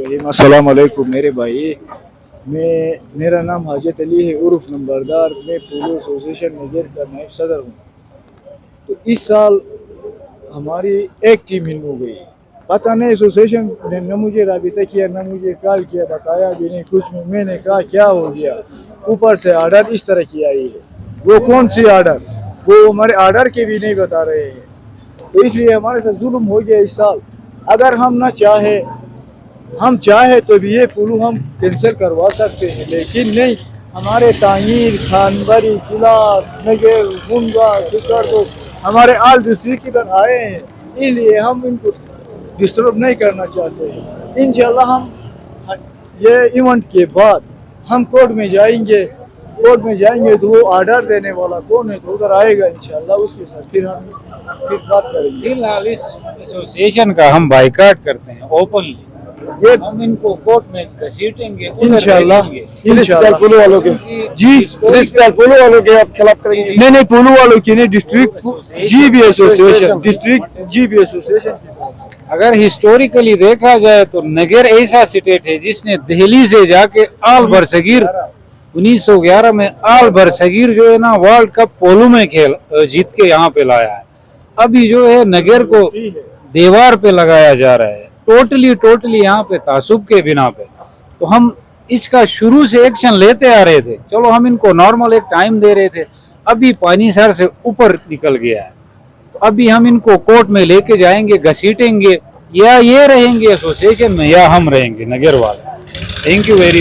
रहीम। अस्सलाम वालेकुम मेरे भाई। मेरा नाम हाजत अली है उर्फ नंबरदार। मैं पोलो एसोसिएशन नगर का नायब सदर हूँ। तो इस साल हमारी एक टीम हिल हो गई। पता नहीं एसोसिएशन ने न मुझे राबिता किया न मुझे कॉल किया, बताया भी नहीं कुछ नहीं। मैंने कहा क्या हो गया, ऊपर से आर्डर इस तरह की आई है। वो कौन सी आर्डर, वो हमारे आर्डर के भी नहीं बता रहे हैं। तो इसलिए हमारे साथ जुल्म हो गया इस साल। अगर हम चाहे तो भी ये पुलू हम कैंसिल करवा सकते हैं, लेकिन नहीं, हमारे ताहीर खानबरी किलास नगर गुंगा शिकर को हमारे आल डिस्ट्रिक्ट की तरह आए हैं, इसलिए हम इनको डिस्टर्ब नहीं करना चाहते हैं। इंशाल्लाह हम ये इवेंट के बाद हम कोर्ट में जाएंगे तो वो ऑर्डर देने वाला कौन है तो उधर आएगा इंशाल्लाह, उसके साथ फिर बात करेंगे। फिलहाल इस एसोसिएशन का हम बाइकाट करते हैं ओपनली। ये हम इनको कोर्ट में घसीटेंगे इंशाल्लाह पोलो वालों के पोलो वालों के आप खिलाफ करेंगे। नहीं पोलो वालों की नहीं, डिस्ट्रिक्ट जीबी एसोसिएशन। अगर हिस्टोरिकली देखा जाए तो नगर ऐसा स्टेट है जिसने दिल्ली से जाके आल बरसगीर 1911 में आल बरसगीर जो है ना वर्ल्ड कप पोलो में जीत के यहाँ पे लाया है। अभी जो है नगर को दीवार पे लगाया जा रहा है टोटली यहाँ पे तासुब के बिना पे। तो हम इसका शुरू से एक्शन लेते आ रहे थे, चलो हम इनको नॉर्मल एक टाइम दे रहे थे। अभी पानी सर से ऊपर निकल गया है, तो अभी हम इनको कोर्ट में लेके जाएंगे, घसीटेंगे, या ये रहेंगे एसोसिएशन में या हम रहेंगे नगर वाले। Thank you very